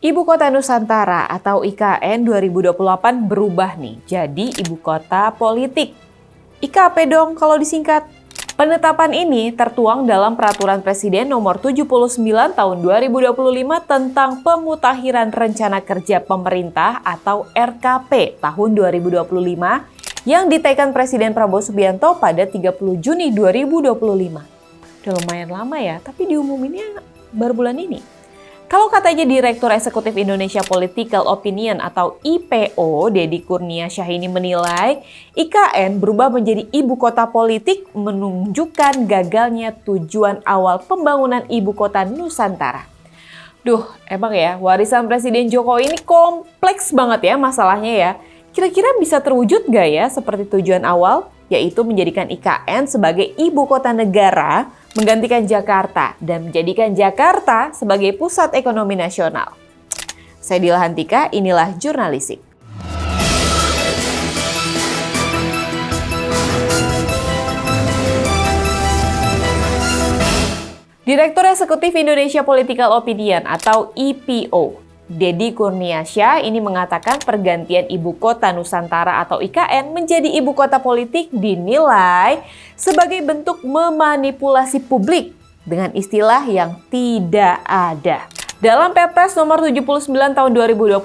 Ibu Kota Nusantara atau IKN 2028 berubah nih jadi Ibu Kota Politik. IKP dong kalau disingkat. Penetapan ini tertuang dalam Peraturan Presiden Nomor 79 Tahun 2025 tentang Pemutakhiran Rencana Kerja Pemerintah atau RKP tahun 2025 yang diteken Presiden Prabowo Subianto pada 30 Juni 2025. Udah lumayan lama ya, tapi diumuminnya baru bulan ini. Kalau katanya Direktur Eksekutif Indonesia Political Opinion atau IPO, Deddy Kurniasyah ini menilai IKN berubah menjadi ibu kota politik menunjukkan gagalnya tujuan awal pembangunan ibu kota Nusantara. Duh, emang ya warisan Presiden Jokowi ini kompleks banget ya masalahnya ya. Kira-kira bisa terwujud gak ya seperti tujuan awal? Yaitu menjadikan IKN sebagai ibu kota negara, menggantikan Jakarta, dan menjadikan Jakarta sebagai pusat ekonomi nasional. Saya Dila Hantika, inilah Jurnalisik. Direktur Eksekutif Indonesia Political Opinion atau IPO, Deddy Kurniasyah ini mengatakan pergantian ibu kota Nusantara atau IKN menjadi ibu kota politik dinilai sebagai bentuk memanipulasi publik dengan istilah yang tidak ada. Dalam Perpres nomor 79 tahun 2025,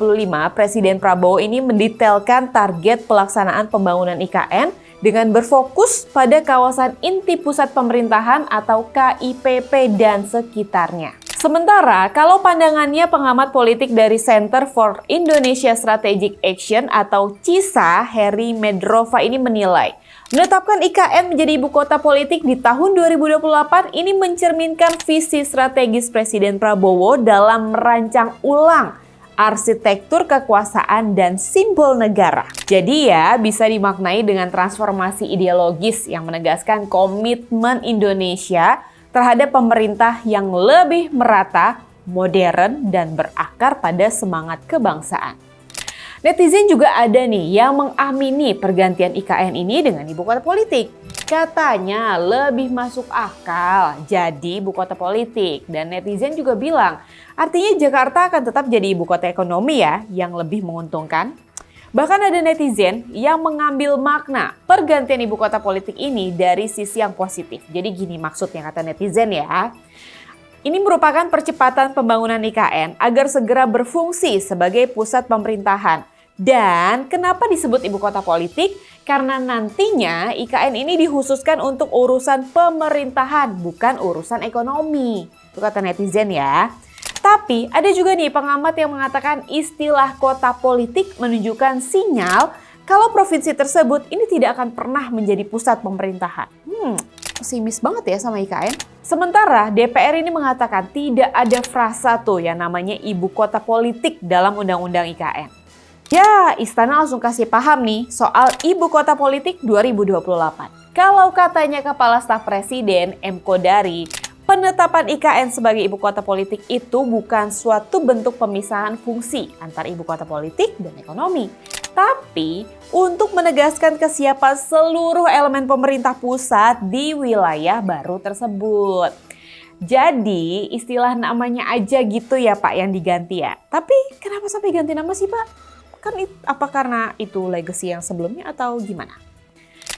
Presiden Prabowo ini mendetailkan target pelaksanaan pembangunan IKN dengan berfokus pada kawasan inti pusat pemerintahan atau KIPP dan sekitarnya. Sementara kalau pandangannya pengamat politik dari Center for Indonesia Strategic Action atau CISA, Heri Medrova ini menilai, menetapkan IKN menjadi ibu kota politik di tahun 2028 ini mencerminkan visi strategis Presiden Prabowo dalam merancang ulang arsitektur kekuasaan dan simbol negara. Jadi ya bisa dimaknai dengan transformasi ideologis yang menegaskan komitmen Indonesia terhadap pemerintah yang lebih merata, modern, dan berakar pada semangat kebangsaan. Netizen juga ada nih yang mengamini pergantian IKN ini dengan ibu kota politik. Katanya lebih masuk akal jadi ibu kota politik. Dan netizen juga bilang, artinya Jakarta akan tetap jadi ibu kota ekonomi ya, yang lebih menguntungkan. Bahkan ada netizen yang mengambil makna pergantian ibu kota politik ini dari sisi yang positif. Jadi gini maksudnya kata netizen ya. Ini merupakan percepatan pembangunan IKN agar segera berfungsi sebagai pusat pemerintahan. Dan kenapa disebut ibu kota politik? Karena nantinya IKN ini dikhususkan untuk urusan pemerintahan, bukan urusan ekonomi. Itu kata netizen ya. Tapi ada juga nih pengamat yang mengatakan istilah kota politik menunjukkan sinyal kalau provinsi tersebut ini tidak akan pernah menjadi pusat pemerintahan. Pesimis banget ya sama IKN. Sementara DPR ini mengatakan tidak ada frasa tuh yang namanya ibu kota politik dalam undang-undang IKN. Ya, istana langsung kasih paham nih soal ibu kota politik 2028. Kalau katanya Kepala Staf Presiden M. Kodari, penetapan IKN sebagai ibu kota politik itu bukan suatu bentuk pemisahan fungsi antara ibu kota politik dan ekonomi. Tapi untuk menegaskan kesiapan seluruh elemen pemerintah pusat di wilayah baru tersebut. Jadi istilah namanya aja gitu ya Pak yang diganti ya. Tapi kenapa sampai ganti nama sih Pak? Kan apa karena itu legacy yang sebelumnya atau gimana?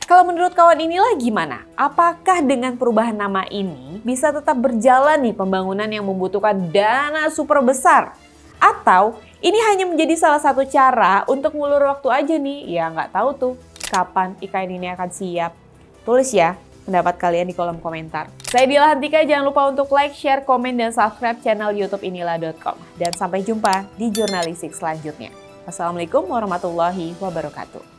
Kalau menurut kawan inilah gimana? Apakah dengan perubahan nama ini bisa tetap berjalan nih pembangunan yang membutuhkan dana super besar? Atau ini hanya menjadi salah satu cara untuk ngulur waktu aja nih? Ya nggak tahu tuh kapan IKN ini akan siap. Tulis ya pendapat kalian di kolom komentar. Saya Dila Hantika, jangan lupa untuk like, share, komen, dan subscribe channel YouTube inilah.com. Dan sampai jumpa di Jurnalisik selanjutnya. Wassalamualaikum warahmatullahi wabarakatuh.